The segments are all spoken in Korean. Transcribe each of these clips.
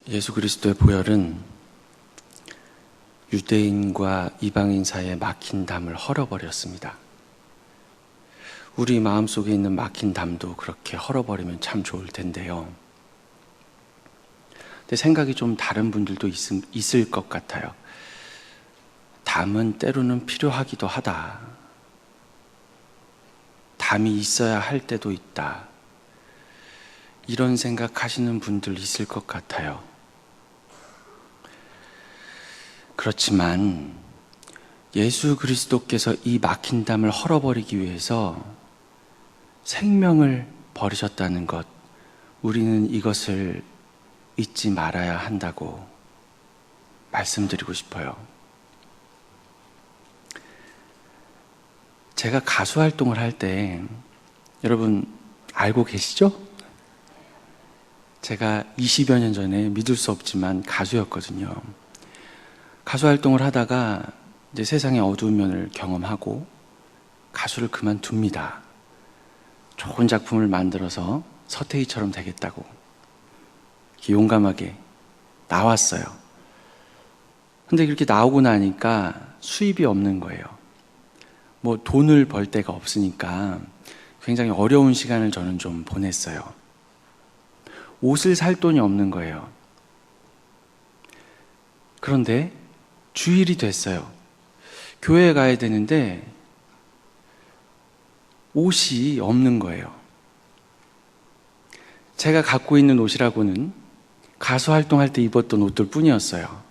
예수 그리스도의 보혈은 유대인과 이방인 사이에 막힌 담을 헐어버렸습니다. 우리 마음속에 있는 막힌 담도 그렇게 헐어버리면 참 좋을 텐데요. 근데 생각이 좀 다른 분들도 있을 것 같아요. 담은 때로는 필요하기도 하다. 담이 있어야 할 때도 있다. 이런 생각하시는 분들 있을 것 같아요. 그렇지만 예수 그리스도께서 이 막힌 담을 헐어버리기 위해서 생명을 버리셨다는 것, 우리는 이것을 잊지 말아야 한다고 말씀드리고 싶어요. 제가 가수 활동을 할 때 여러분 알고 계시죠? 제가 20여 년 전에 믿을 수 없지만 가수였거든요. 가수 활동을 하다가 이제 세상의 어두운 면을 경험하고 가수를 그만둡니다. 좋은 작품을 만들어서 서태희처럼 되겠다고 용감하게 나왔어요. 근데 그렇게 나오고 나니까 수입이 없는 거예요. 뭐 돈을 벌 데가 없으니까 굉장히 어려운 시간을 저는 좀 보냈어요. 옷을 살 돈이 없는 거예요. 그런데 주일이 됐어요. 교회에 가야 되는데 옷이 없는 거예요. 제가 갖고 있는 옷이라고는 가수 활동할 때 입었던 옷들 뿐이었어요.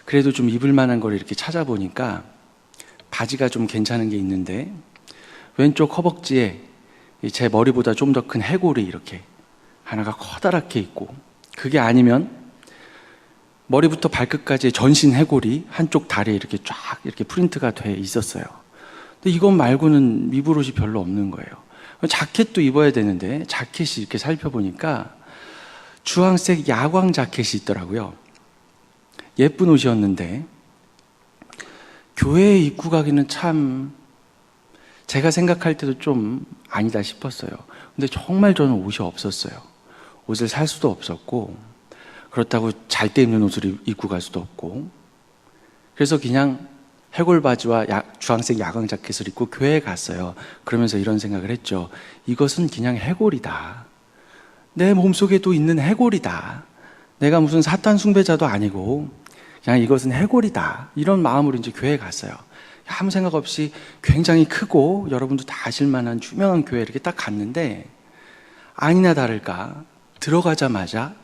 그래도 좀 입을 만한 걸 이렇게 찾아보니까 바지가 좀 괜찮은 게 있는데 왼쪽 허벅지에 제 머리보다 좀 더 큰 해골이 이렇게 하나가 커다랗게 있고, 그게 아니면 머리부터 발끝까지 전신 해골이 한쪽 다리에 이렇게 쫙 이렇게 프린트가 돼 있었어요. 근데 이것 말고는 입을 옷이 별로 없는 거예요. 자켓도 입어야 되는데 자켓이 이렇게 살펴보니까 주황색 야광 자켓이 있더라고요. 예쁜 옷이었는데 교회에 입고 가기는 참 제가 생각할 때도 좀 아니다 싶었어요. 근데 정말 저는 옷이 없었어요. 옷을 살 수도 없었고, 그렇다고 잘 때 입는 옷을 입고 갈 수도 없고, 그래서 그냥 해골 바지와 주황색 야광 자켓을 입고 교회에 갔어요. 그러면서 이런 생각을 했죠. 이것은 그냥 해골이다. 내 몸속에도 있는 해골이다. 내가 무슨 사탄 숭배자도 아니고 그냥 이것은 해골이다. 이런 마음으로 이제 교회에 갔어요. 아무 생각 없이 굉장히 크고 여러분도 다 아실 만한 유명한 교회에 이렇게 딱 갔는데, 아니나 다를까 들어가자마자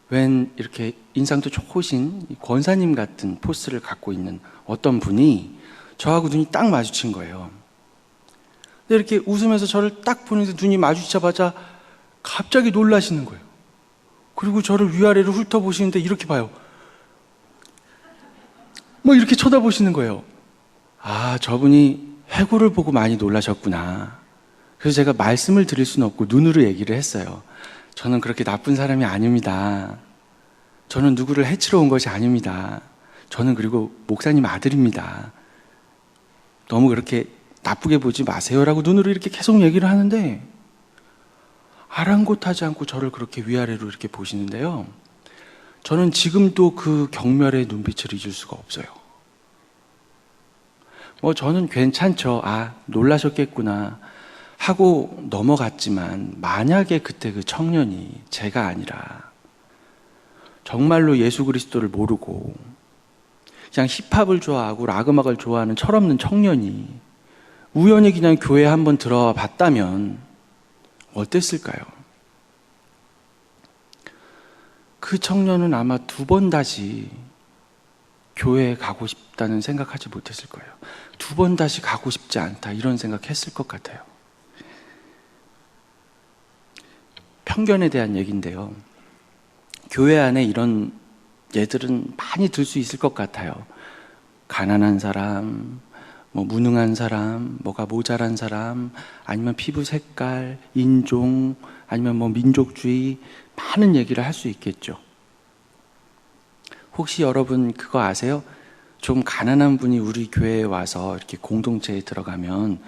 웬 이렇게 인상도 좋으신 권사님 같은 포스를 갖고 있는 어떤 분이 저하고 눈이 딱 마주친 거예요. 근데 이렇게 웃으면서 저를 딱 보는데 눈이 마주치자마자 갑자기 놀라시는 거예요. 그리고 저를 위아래로 훑어보시는데 이렇게 봐요. 뭐 이렇게 쳐다보시는 거예요. 아, 저분이 해골을 보고 많이 놀라셨구나. 그래서 제가 말씀을 드릴 수는 없고 눈으로 얘기를 했어요. 저는 그렇게 나쁜 사람이 아닙니다. 저는 누구를 해치러 온 것이 아닙니다. 저는 그리고 목사님 아들입니다. 너무 그렇게 나쁘게 보지 마세요라고 눈으로 이렇게 계속 얘기를 하는데, 아랑곳하지 않고 저를 그렇게 위아래로 이렇게 보시는데요, 저는 지금도 그 경멸의 눈빛을 잊을 수가 없어요. 뭐 저는 괜찮죠. 아, 놀라셨겠구나 하고 넘어갔지만, 만약에 그때 그 청년이 제가 아니라 정말로 예수 그리스도를 모르고 그냥 힙합을 좋아하고 락 음악을 좋아하는 철없는 청년이 우연히 그냥 교회에 한번 들어와 봤다면 어땠을까요? 그 청년은 아마 2번 다시 교회에 가고 싶다는 생각하지 못했을 거예요. 2번 다시 가고 싶지 않다, 이런 생각했을 것 같아요. 편견에 대한 얘기인데요, 교회 안에 이런 예들은 많이 들 수 있을 것 같아요. 가난한 사람, 뭐 무능한 사람, 뭐가 모자란 사람, 아니면 피부 색깔, 인종, 아니면 뭐 민족주의, 많은 얘기를 할 수 있겠죠. 혹시 여러분 그거 아세요? 좀 가난한 분이 우리 교회에 와서 이렇게 공동체에 들어가면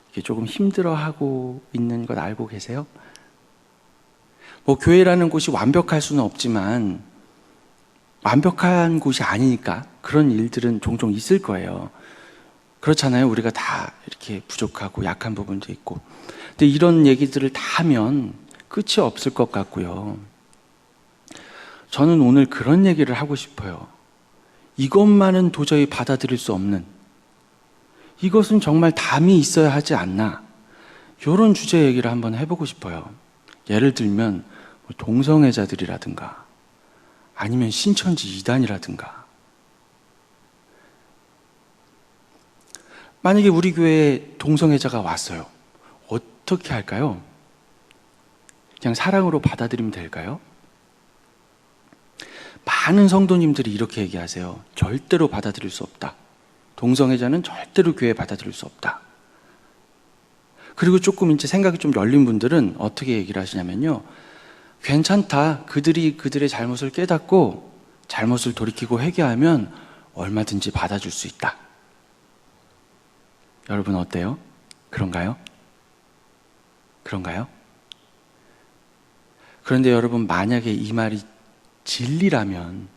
이렇게 조금 힘들어하고 있는 것 알고 계세요? 뭐 교회라는 곳이 완벽할 수는 없지만 완벽한 곳이 아니니까 그런 일들은 종종 있을 거예요. 그렇잖아요. 우리가 다 이렇게 부족하고 약한 부분도 있고. 근데 이런 얘기들을 다 하면 끝이 없을 것 같고요. 저는 오늘 그런 얘기를 하고 싶어요. 이것만은 도저히 받아들일 수 없는, 이것은 정말 담이 있어야 하지 않나, 이런 주제 얘기를 한번 해보고 싶어요. 예를 들면 동성애자들이라든가 아니면 신천지 이단이라든가. 만약에 우리 교회에 동성애자가 왔어요. 어떻게 할까요? 그냥 사랑으로 받아들이면 될까요? 많은 성도님들이 이렇게 얘기하세요. 절대로 받아들일 수 없다. 동성애자는 절대로 교회에 받아들일 수 없다. 그리고 조금 이제 생각이 좀 열린 분들은 어떻게 얘기를 하시냐면요. 괜찮다. 그들이 그들의 잘못을 깨닫고 잘못을 돌이키고 회개하면 얼마든지 받아줄 수 있다. 여러분 어때요? 그런가요? 그런가요? 그런데 여러분, 만약에 이 말이 진리라면,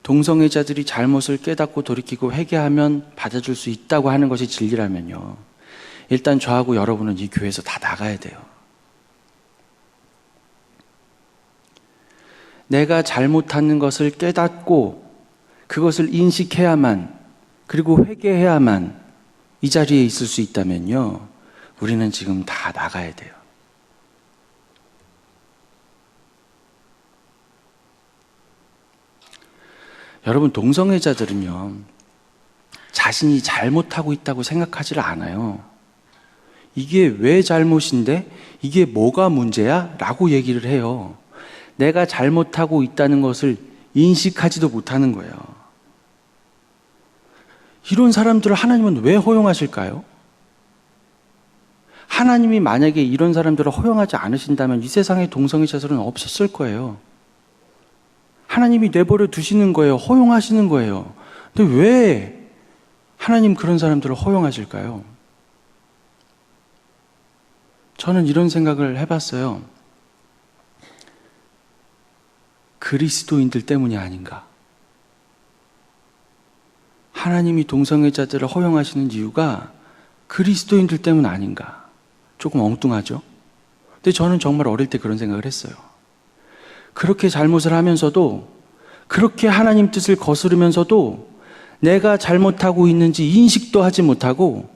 동성애자들이 잘못을 깨닫고 돌이키고 회개하면 받아줄 수 있다고 하는 것이 진리라면요, 일단 저하고 여러분은 이 교회에서 다 나가야 돼요. 내가 잘못하는 것을 깨닫고 그것을 인식해야만, 그리고 회개해야만 이 자리에 있을 수 있다면요, 우리는 지금 다 나가야 돼요. 여러분, 동성애자들은요, 자신이 잘못하고 있다고 생각하지를 않아요. 이게 왜 잘못인데? 이게 뭐가 문제야? 라고 얘기를 해요. 내가 잘못하고 있다는 것을 인식하지도 못하는 거예요. 이런 사람들을 하나님은 왜 허용하실까요? 하나님이 만약에 이런 사람들을 허용하지 않으신다면 이 세상에 동성애자들은 없었을 거예요. 하나님이 내버려 두시는 거예요. 허용하시는 거예요. 근데 왜 하나님 그런 사람들을 허용하실까요? 저는 이런 생각을 해봤어요. 그리스도인들 때문이 아닌가. 하나님이 동성애자들을 허용하시는 이유가 그리스도인들 때문 아닌가. 조금 엉뚱하죠? 근데 저는 정말 어릴 때 그런 생각을 했어요. 그렇게 잘못을 하면서도, 그렇게 하나님 뜻을 거스르면서도 내가 잘못하고 있는지 인식도 하지 못하고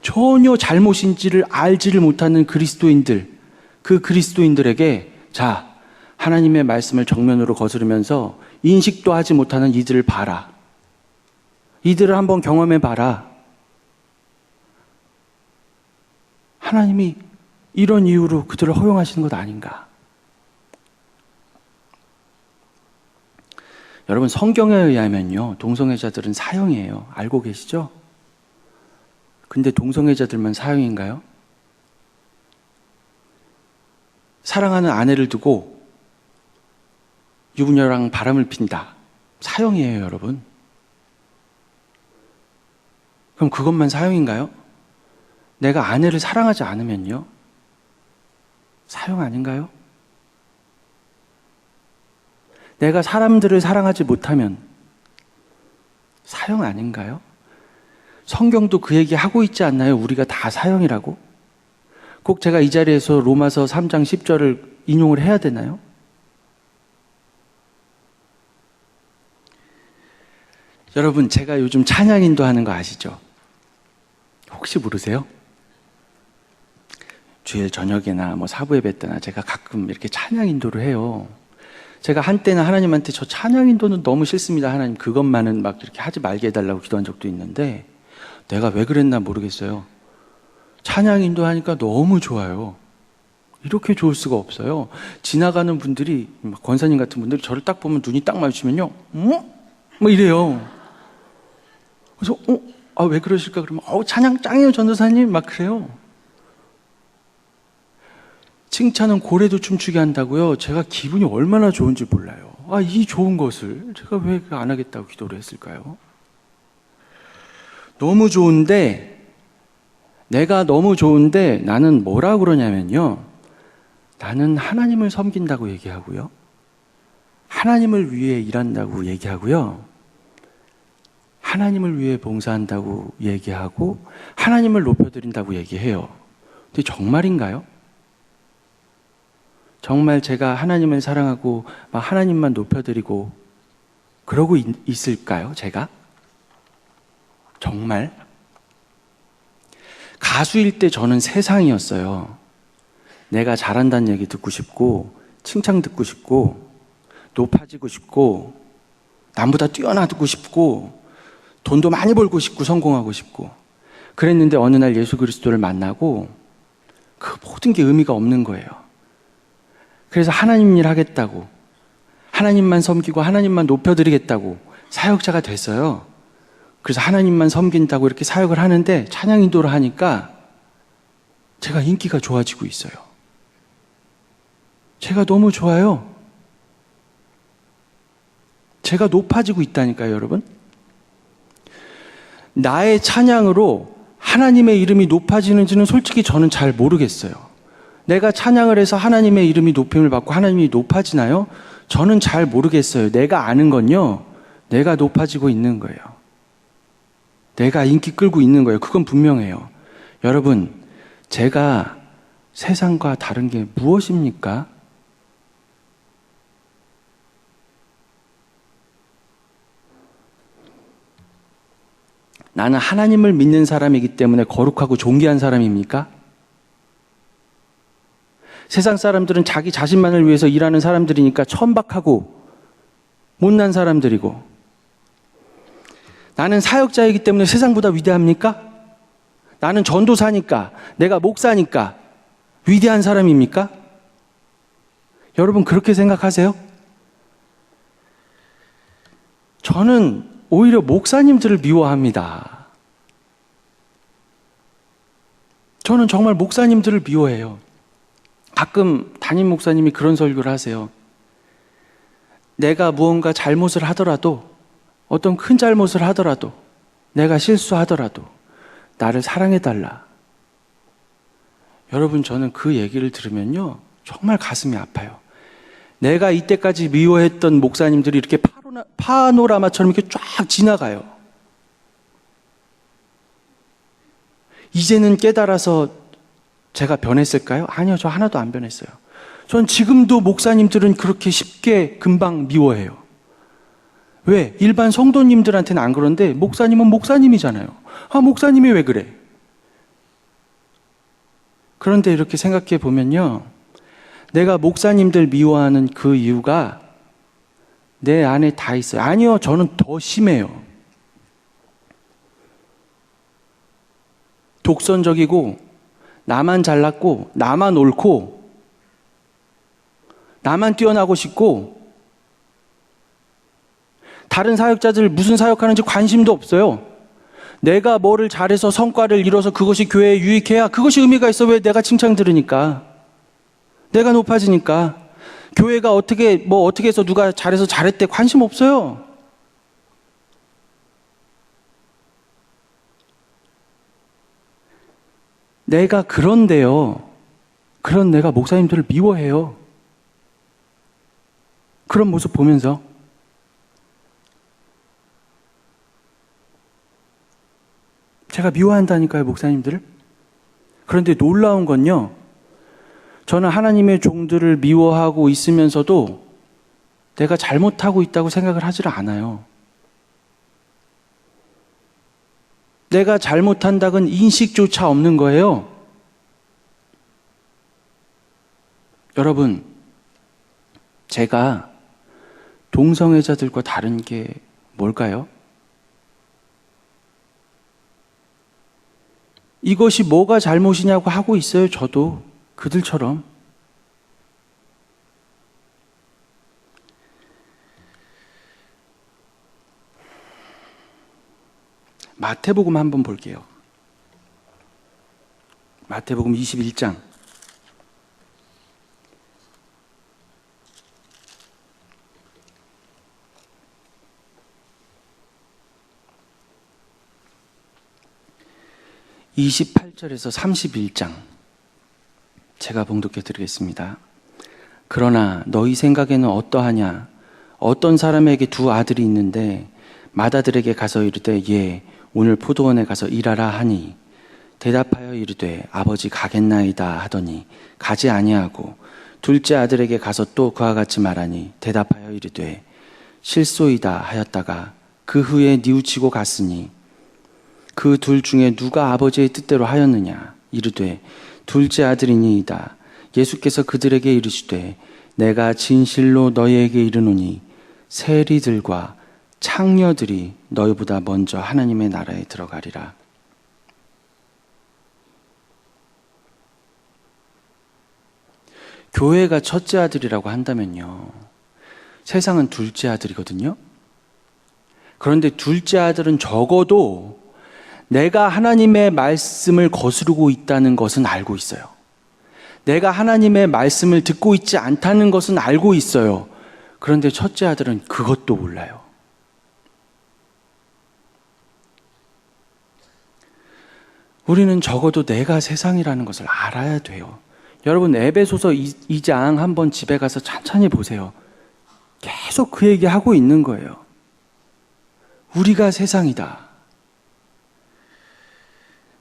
전혀 잘못인지를 알지를 못하는 그리스도인들, 그 그리스도인들에게 자, 하나님의 말씀을 정면으로 거스르면서 인식도 하지 못하는 이들을 봐라. 이들을 한번 경험해 봐라. 하나님이 이런 이유로 그들을 허용하시는 것 아닌가. 여러분, 성경에 의하면요, 동성애자들은 사형이에요. 알고 계시죠? 근데 동성애자들만 사형인가요? 사랑하는 아내를 두고 유부녀랑 바람을 핀다. 사형이에요, 여러분. 그럼 그것만 사형인가요? 내가 아내를 사랑하지 않으면요? 사형 아닌가요? 내가 사람들을 사랑하지 못하면 사형 아닌가요? 성경도 그 얘기 하고 있지 않나요? 우리가 다 사형이라고? 꼭 제가 이 자리에서 로마서 3장 10절을 인용을 해야 되나요? 여러분, 제가 요즘 찬양 인도하는 거 아시죠? 혹시 모르세요? 주일 저녁이나 사부 예배 때나 제가 가끔 이렇게 찬양 인도를 해요. 제가 한때는 하나님한테 저 찬양 인도는 너무 싫습니다. 하나님, 그것만은 막 이렇게 하지 말게 해달라고 기도한 적도 있는데, 내가 왜 그랬나 모르겠어요. 찬양 인도하니까 너무 좋아요. 이렇게 좋을 수가 없어요. 지나가는 분들이, 권사님 같은 분들이 저를 딱 보면 눈이 딱 마주치면요, 이래요. 그래서 왜 그러실까? 그러면 찬양 짱이에요, 전도사님. 막 그래요. 칭찬은 고래도 춤추게 한다고요. 제가 기분이 얼마나 좋은지 몰라요. 이 좋은 것을 제가 왜 안 하겠다고 기도를 했을까요? 너무 좋은데, 내가 너무 좋은데 나는 뭐라 그러냐면요, 나는 하나님을 섬긴다고 얘기하고요, 하나님을 위해 일한다고 얘기하고요. 하나님을 위해 봉사한다고 얘기하고 하나님을 높여드린다고 얘기해요. 근데 정말인가요? 정말 제가 하나님을 사랑하고 막 하나님만 높여드리고 그러고 있을까요? 제가? 정말? 가수일 때 저는 세상이었어요. 내가 잘한다는 얘기 듣고 싶고 칭찬 듣고 싶고 높아지고 싶고 남보다 뛰어나고 싶고 돈도 많이 벌고 싶고 성공하고 싶고 그랬는데 어느 날 예수 그리스도를 만나고 그 모든 게 의미가 없는 거예요. 그래서 하나님 일 하겠다고 하나님만 섬기고 하나님만 높여드리겠다고 사역자가 됐어요. 그래서 하나님만 섬긴다고 이렇게 사역을 하는데 찬양 인도를 하니까 제가 인기가 좋아지고 있어요. 제가 너무 좋아요. 제가 높아지고 있다니까요, 여러분. 나의 찬양으로 하나님의 이름이 높아지는지는 솔직히 저는 잘 모르겠어요. 내가 찬양을 해서 하나님의 이름이 높임을 받고 하나님이 높아지나요? 저는 잘 모르겠어요. 내가 아는 건요, 내가 높아지고 있는 거예요. 내가 인기 끌고 있는 거예요. 그건 분명해요. 여러분, 제가 세상과 다른 게 무엇입니까? 나는 하나님을 믿는 사람이기 때문에 거룩하고 존귀한 사람입니까? 세상 사람들은 자기 자신만을 위해서 일하는 사람들이니까 천박하고 못난 사람들이고, 나는 사역자이기 때문에 세상보다 위대합니까? 나는 전도사니까, 내가 목사니까 위대한 사람입니까? 여러분 그렇게 생각하세요? 저는 오히려 목사님들을 미워합니다. 저는 정말 목사님들을 미워해요. 가끔 담임 목사님이 그런 설교를 하세요. 내가 무언가 잘못을 하더라도, 어떤 큰 잘못을 하더라도, 내가 실수하더라도 나를 사랑해달라. 여러분, 저는 그 얘기를 들으면요, 정말 가슴이 아파요. 내가 이때까지 미워했던 목사님들이 이렇게 파노라마처럼 이렇게 쫙 지나가요. 이제는 깨달아서 제가 변했을까요? 아니요, 저 하나도 안 변했어요. 전 지금도 목사님들은 그렇게 쉽게 금방 미워해요. 왜? 일반 성도님들한테는 안 그런데 목사님은 목사님이잖아요. 아, 목사님이 왜 그래? 그런데 이렇게 생각해 보면요, 내가 목사님들 미워하는 그 이유가 내 안에 다 있어요. 아니요, 저는 더 심해요. 독선적이고, 나만 잘났고, 나만 옳고, 나만 뛰어나고 싶고, 다른 사역자들 무슨 사역하는지 관심도 없어요. 내가 뭐를 잘해서 성과를 이뤄서 그것이 교회에 유익해야 그것이 의미가 있어. 왜? 내가 칭찬 들으니까, 내가 높아지니까. 교회가 어떻게 해서 누가 잘해서 잘했대 관심 없어요. 내가 그런데요, 그런 내가 목사님들을 미워해요. 그런 모습 보면서. 제가 미워한다니까요, 목사님들을. 그런데 놀라운 건요, 저는 하나님의 종들을 미워하고 있으면서도 내가 잘못하고 있다고 생각을 하지를 않아요. 내가 잘못한다는 인식조차 없는 거예요. 여러분, 제가 동성애자들과 다른 게 뭘까요? 이것이 뭐가 잘못이냐고 하고 있어요, 저도. 그들처럼. 마태복음 한번 볼게요. 마태복음 21장. (28절에서) 31장 제가 봉독해 드리겠습니다. 그러나 너희 생각에는 어떠하냐? 어떤 사람에게 두 아들이 있는데 맏아들에게 가서 이르되 예 오늘 포도원에 가서 일하라 하니 대답하여 이르되 아버지 가겠나이다 하더니 가지 아니하고 둘째 아들에게 가서 또 그와 같이 말하니 대답하여 이르되 실소이다 하였다가 그 후에 뉘우치고 갔으니 그 둘 중에 누가 아버지의 뜻대로 하였느냐 이르되 둘째 아들이니이다. 예수께서 그들에게 이르시되 내가 진실로 너희에게 이르노니 세리들과 창녀들이 너희보다 먼저 하나님의 나라에 들어가리라. 교회가 첫째 아들이라고 한다면요, 세상은 둘째 아들이거든요. 그런데 둘째 아들은 적어도 내가 하나님의 말씀을 거스르고 있다는 것은 알고 있어요. 내가 하나님의 말씀을 듣고 있지 않다는 것은 알고 있어요. 그런데 첫째 아들은 그것도 몰라요. 우리는 적어도 내가 세상이라는 것을 알아야 돼요. 여러분 에베소서 2장 한번 집에 가서 천천히 보세요. 계속 그 얘기하고 있는 거예요. 우리가 세상이다.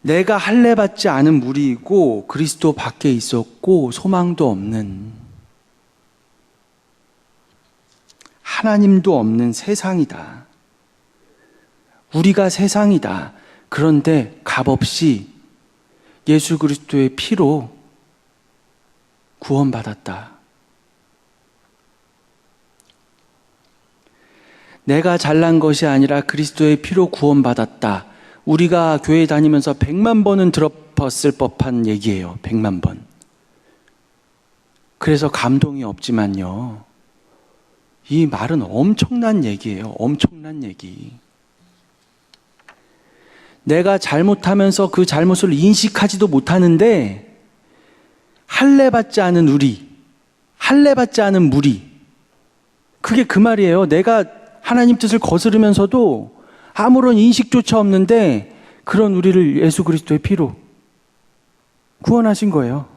내가 할례받지 않은 무리이고 그리스도 밖에 있었고 소망도 없는 하나님도 없는 세상이다. 우리가 세상이다. 그런데 값없이 예수 그리스도의 피로 구원받았다. 내가 잘난 것이 아니라 그리스도의 피로 구원받았다. 우리가 교회 다니면서 100만 번은 들어봤을 법한 얘기예요. 100만 번. 그래서 감동이 없지만요, 이 말은 엄청난 얘기예요. 엄청난 얘기. 내가 잘못하면서 그 잘못을 인식하지도 못하는데 할례받지 않은 우리, 할례받지 않은 무리, 그게 그 말이에요. 내가 하나님 뜻을 거스르면서도 아무런 인식조차 없는데 그런 우리를 예수 그리스도의 피로 구원하신 거예요.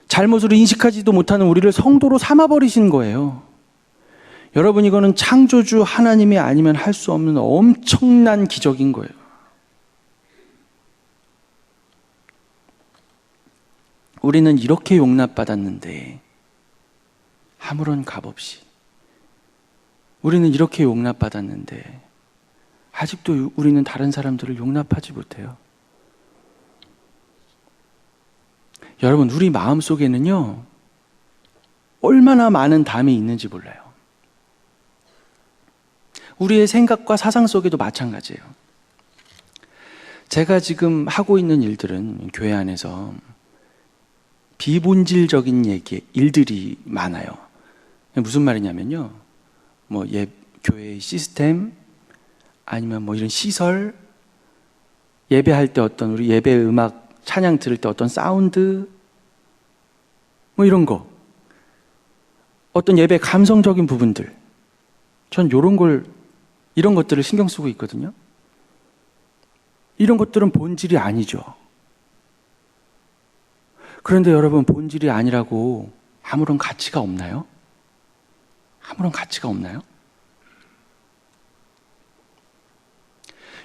잘못으로 인식하지도 못하는 우리를 성도로 삼아버리신 거예요. 여러분, 이거는 창조주 하나님이 아니면 할 수 없는 엄청난 기적인 거예요. 우리는 이렇게 용납받았는데 아무런 값없이, 우리는 이렇게 용납받았는데 아직도 우리는 다른 사람들을 용납하지 못해요. 여러분, 우리 마음속에는요, 얼마나 많은 담이 있는지 몰라요. 우리의 생각과 사상 속에도 마찬가지예요. 제가 지금 하고 있는 일들은 교회 안에서 비본질적인 일들이 많아요. 무슨 말이냐면요, 교회의 시스템, 아니면 이런 시설, 예배할 때 어떤 우리 예배 음악, 찬양 들을 때 어떤 사운드, 이런 거, 어떤 예배 감성적인 부분들, 전 이런 것들을 신경 쓰고 있거든요. 이런 것들은 본질이 아니죠. 그런데 여러분, 본질이 아니라고 아무런 가치가 없나요? 아무런 가치가 없나요?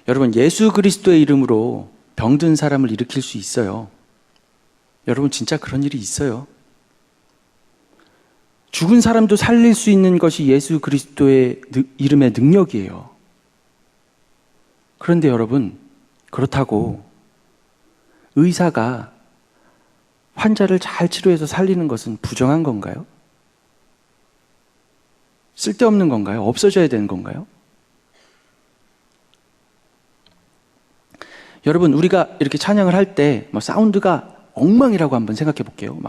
여러분, 예수 그리스도의 이름으로 병든 사람을 일으킬 수 있어요. 여러분, 진짜 그런 일이 있어요. 죽은 사람도 살릴 수 있는 것이 예수 그리스도의 이름의 능력이에요. 그런데 여러분, 그렇다고 의사가 환자를 잘 치료해서 살리는 것은 부정한 건가요? 쓸데없는 건가요? 없어져야 되는 건가요? 여러분, 우리가 이렇게 찬양을 할 때 사운드가 엉망이라고 한번 생각해 볼게요.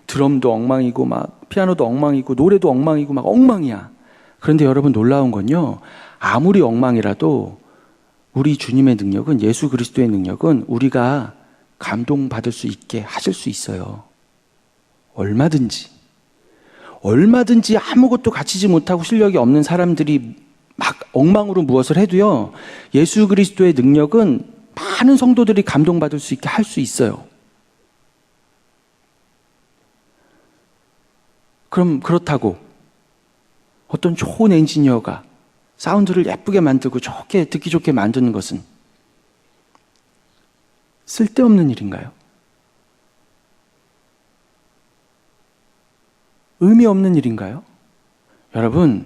드럼도 엉망이고 피아노도 엉망이고 노래도 엉망이고 엉망이야. 그런데 여러분, 놀라운 건요, 아무리 엉망이라도 우리 주님의 능력은, 예수 그리스도의 능력은 우리가 감동받을 수 있게 하실 수 있어요. 얼마든지 아무것도 갖추지 못하고 실력이 없는 사람들이 엉망으로 무엇을 해도요, 예수 그리스도의 능력은 많은 성도들이 감동받을 수 있게 할 수 있어요. 그럼 그렇다고 어떤 좋은 엔지니어가 사운드를 예쁘게 만들고 좋게 듣기 좋게 만드는 것은 쓸데없는 일인가요? 의미 없는 일인가요? 여러분,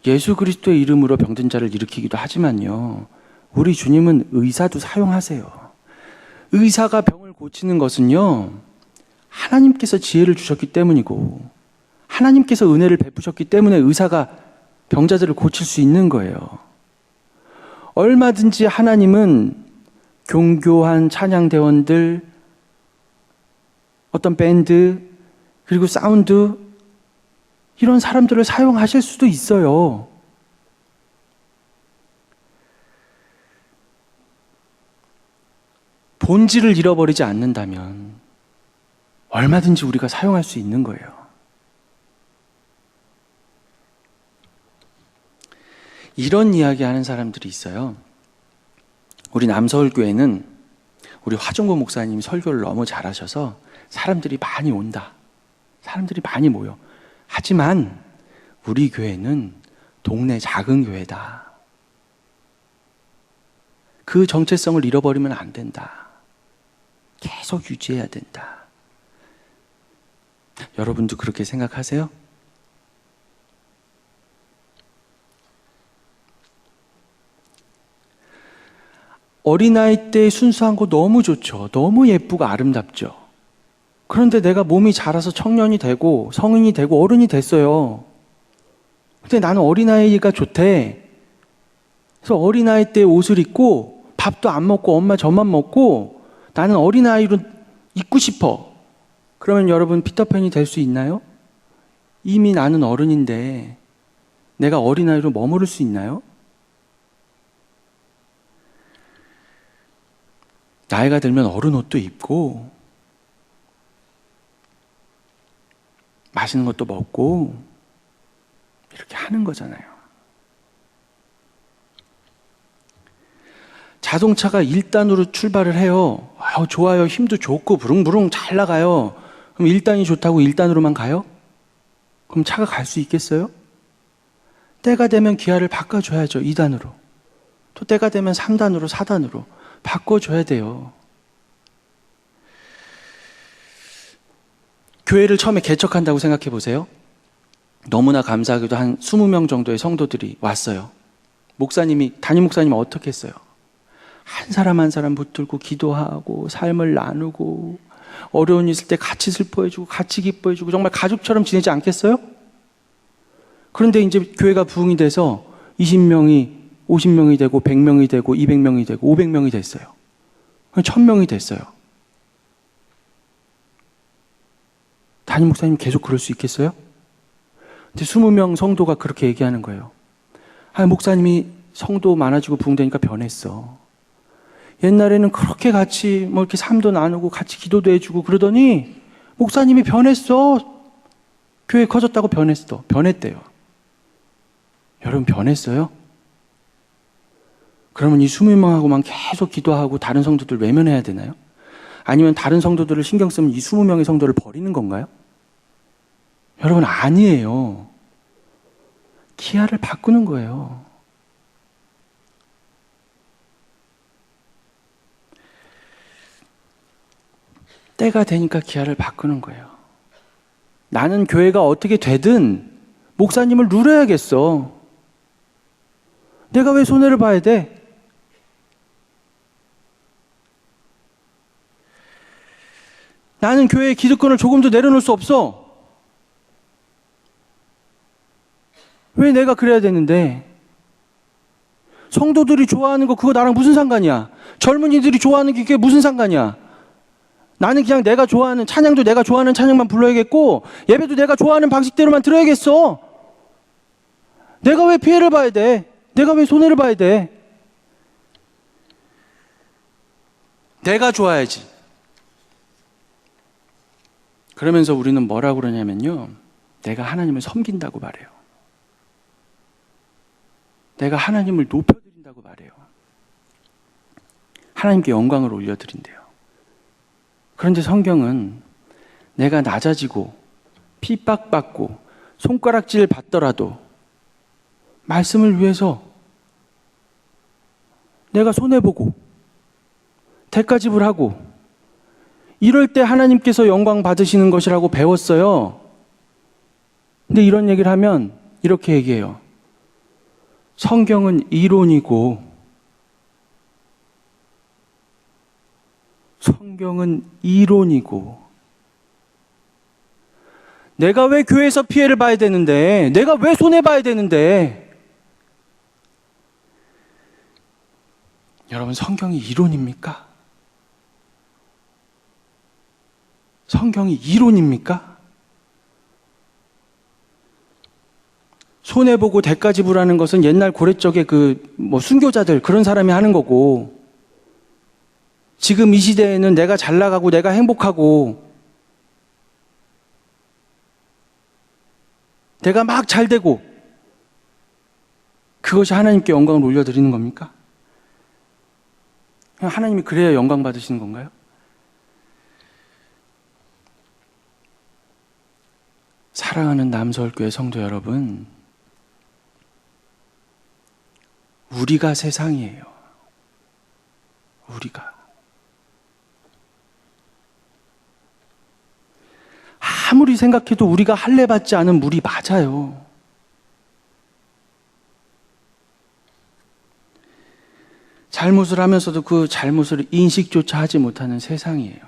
예수 그리스도의 이름으로 병든 자를 일으키기도 하지만요, 우리 주님은 의사도 사용하세요. 의사가 병을 고치는 것은요, 하나님께서 지혜를 주셨기 때문이고 하나님께서 은혜를 베푸셨기 때문에 의사가 병자들을 고칠 수 있는 거예요. 얼마든지 하나님은 종교한 찬양대원들, 어떤 밴드, 그리고 사운드, 이런 사람들을 사용하실 수도 있어요. 본질을 잃어버리지 않는다면 얼마든지 우리가 사용할 수 있는 거예요. 이런 이야기 하는 사람들이 있어요. 우리 남서울교회는 우리 화종고 목사님이 설교를 너무 잘하셔서 사람들이 많이 온다. 사람들이 많이 모여. 하지만 우리 교회는 동네 작은 교회다. 그 정체성을 잃어버리면 안 된다. 계속 유지해야 된다. 여러분도 그렇게 생각하세요? 어린아이 때 순수한 거 너무 좋죠. 너무 예쁘고 아름답죠. 그런데 내가 몸이 자라서 청년이 되고 성인이 되고 어른이 됐어요. 근데 나는 어린아이가 좋대. 그래서 어린아이 때 옷을 입고 밥도 안 먹고 엄마 젖만 먹고 나는 어린아이로 있고 싶어. 그러면 여러분, 피터팬이 될 수 있나요? 이미 나는 어른인데 내가 어린아이로 머무를 수 있나요? 나이가 들면 어른 옷도 입고 맛있는 것도 먹고 이렇게 하는 거잖아요. 자동차가 1단으로 출발을 해요. 좋아요. 힘도 좋고 부릉부릉 잘 나가요. 그럼 1단이 좋다고 1단으로만 가요? 그럼 차가 갈 수 있겠어요? 때가 되면 기아를 바꿔줘야죠. 2단으로. 또 때가 되면 3단으로 4단으로 바꿔줘야 돼요. 교회를 처음에 개척한다고 생각해 보세요. 너무나 감사하게도 한 20명 정도의 성도들이 왔어요. 담임 목사님은 어떻게 했어요? 한 사람 한 사람 붙들고 기도하고 삶을 나누고 어려운 일 있을 때 같이 슬퍼해주고 같이 기뻐해주고 정말 가족처럼 지내지 않겠어요? 그런데 이제 교회가 부흥이 돼서 20명이 50명이 되고 100명이 되고 200명이 되고 500명이 됐어요. 1000명이 됐어요. 담임 목사님 계속 그럴 수 있겠어요? 근데 20명 성도가 그렇게 얘기하는 거예요. 목사님이 성도 많아지고 부흥되니까 변했어. 옛날에는 그렇게 같이 이렇게 삶도 나누고 같이 기도도 해주고 그러더니 목사님이 변했어. 교회 커졌다고 변했대요. 여러분, 변했어요? 그러면 이 20명하고만 계속 기도하고 다른 성도들 외면해야 되나요? 아니면 다른 성도들을 신경 쓰면 이 20명의 성도를 버리는 건가요? 여러분, 아니에요. 기아를 바꾸는 거예요. 때가 되니까 기아를 바꾸는 거예요. 나는 교회가 어떻게 되든 목사님을 누려야겠어. 내가 왜 손해를 봐야 돼? 나는 교회의 기득권을 조금도 내려놓을 수 없어. 왜 내가 그래야 되는데? 성도들이 좋아하는 거 그거 나랑 무슨 상관이야? 젊은이들이 좋아하는 게 그게 무슨 상관이야? 나는 그냥 내가 좋아하는 찬양도 내가 좋아하는 찬양만 불러야겠고 예배도 내가 좋아하는 방식대로만 들어야겠어. 내가 왜 피해를 봐야 돼? 내가 왜 손해를 봐야 돼? 내가 좋아야지. 그러면서 우리는 뭐라고 그러냐면요, 내가 하나님을 섬긴다고 말해요. 내가 하나님을 높여드린다고 말해요. 하나님께 영광을 올려드린대요. 그런데 성경은 내가 낮아지고 핍박받고 손가락질 받더라도 말씀을 위해서 내가 손해보고 대가 지불하고 이럴 때 하나님께서 영광 받으시는 것이라고 배웠어요. 근데 이런 얘기를 하면 이렇게 얘기해요. 성경은 이론이고 내가 왜 교회에서 피해를 봐야 되는데, 내가 왜 손해봐야 되는데. 여러분, 성경이 이론입니까? 성경이 이론입니까? 손해보고 대가 지불하는 것은 옛날 고래적의 순교자들 그런 사람이 하는 거고, 지금 이 시대에는 내가 잘 나가고 내가 행복하고 내가 막 잘 되고 그것이 하나님께 영광을 올려드리는 겁니까? 하나님이 그래야 영광 받으시는 건가요? 사랑하는 남서울교회 성도 여러분, 우리가 세상이에요. 우리가. 아무리 생각해도 우리가 할례 받지 않은 물이 맞아요. 잘못을 하면서도 그 잘못을 인식조차 하지 못하는 세상이에요.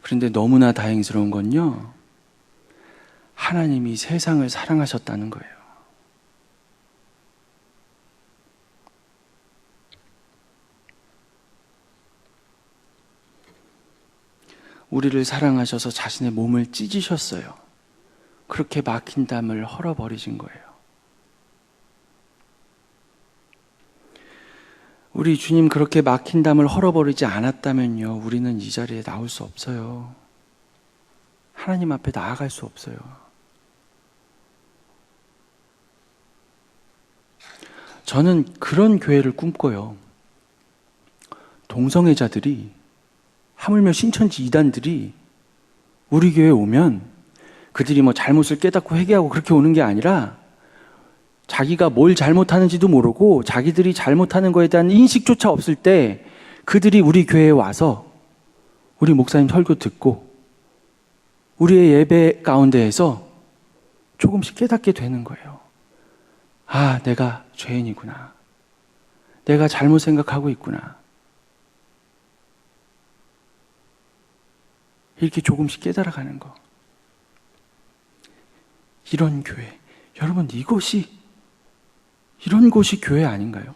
그런데 너무나 다행스러운 건요, 하나님이 세상을 사랑하셨다는 거예요. 우리를 사랑하셔서 자신의 몸을 찢으셨어요. 그렇게 막힌 담을 헐어버리신 거예요. 우리 주님 그렇게 막힌 담을 헐어버리지 않았다면요, 우리는 이 자리에 나올 수 없어요. 하나님 앞에 나아갈 수 없어요. 저는 그런 교회를 꿈꿔요. 동성애자들이, 하물며 신천지 이단들이 우리 교회에 오면 그들이 잘못을 깨닫고 회개하고 그렇게 오는 게 아니라 자기가 뭘 잘못하는지도 모르고 자기들이 잘못하는 거에 대한 인식조차 없을 때 그들이 우리 교회에 와서 우리 목사님 설교 듣고 우리의 예배 가운데에서 조금씩 깨닫게 되는 거예요. 아, 내가 죄인이구나. 내가 잘못 생각하고 있구나. 이렇게 조금씩 깨달아가는 거. 이런 교회. 여러분, 이런 곳이 교회 아닌가요?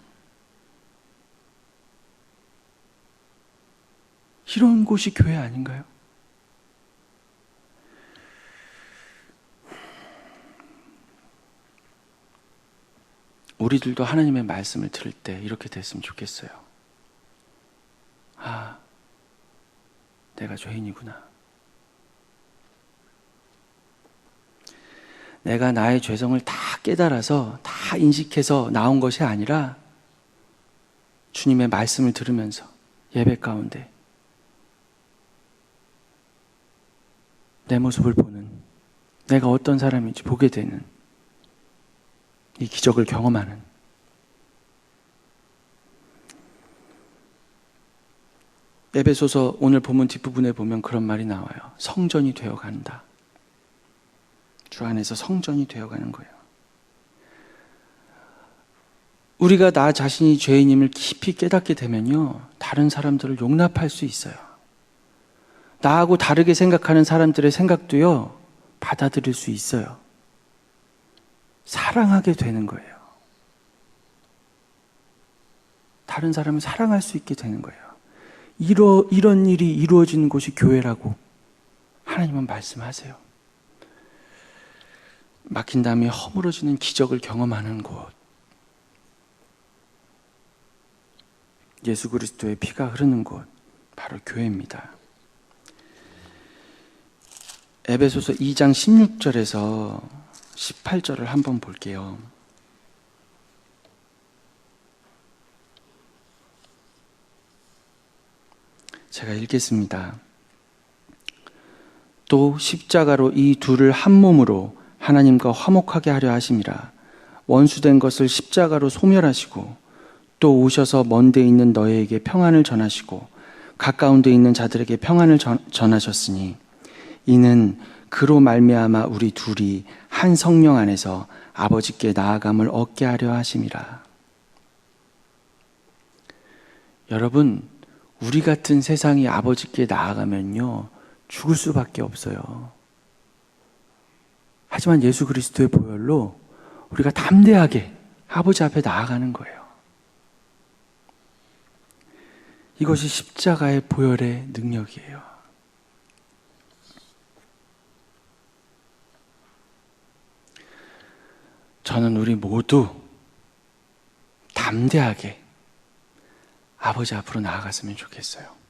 이런 곳이 교회 아닌가요? 우리들도 하나님의 말씀을 들을 때 이렇게 됐으면 좋겠어요. 아, 내가 죄인이구나. 내가 나의 죄성을 다 깨달아서 다 인식해서 나온 것이 아니라 주님의 말씀을 들으면서 예배 가운데 내 모습을 보는, 내가 어떤 사람인지 보게 되는 이 기적을 경험하는, 에베소서 오늘 본문 뒷부분에 보면 그런 말이 나와요. 성전이 되어간다. 주 안에서 성전이 되어가는 거예요. 우리가 나 자신이 죄인임을 깊이 깨닫게 되면요, 다른 사람들을 용납할 수 있어요. 나하고 다르게 생각하는 사람들의 생각도요, 받아들일 수 있어요. 사랑하게 되는 거예요. 다른 사람을 사랑할 수 있게 되는 거예요. 이런 일이 이루어지는 곳이 교회라고 하나님은 말씀하세요. 막힌 담이 허물어지는 기적을 경험하는 곳, 예수 그리스도의 피가 흐르는 곳, 바로 교회입니다. 에베소서 2장 16절에서 18절을 한번 볼게요. 제가 읽겠습니다. 또 십자가로 이 둘을 한 몸으로 하나님과 화목하게 하려 하심이라. 원수된 것을 십자가로 소멸하시고 또 오셔서 먼 데 있는 너희에게 평안을 전하시고 가까운 데 있는 자들에게 평안을 전하셨으니 이는 그로 말미암아 우리 둘이 한 성령 안에서 아버지께 나아감을 얻게 하려 하심이라. 여러분, 우리 같은 세상이 아버지께 나아가면요 죽을 수밖에 없어요. 하지만 예수 그리스도의 보혈로 우리가 담대하게 아버지 앞에 나아가는 거예요. 이것이 십자가의 보혈의 능력이에요. 저는 우리 모두 담대하게 아버지 앞으로 나아갔으면 좋겠어요.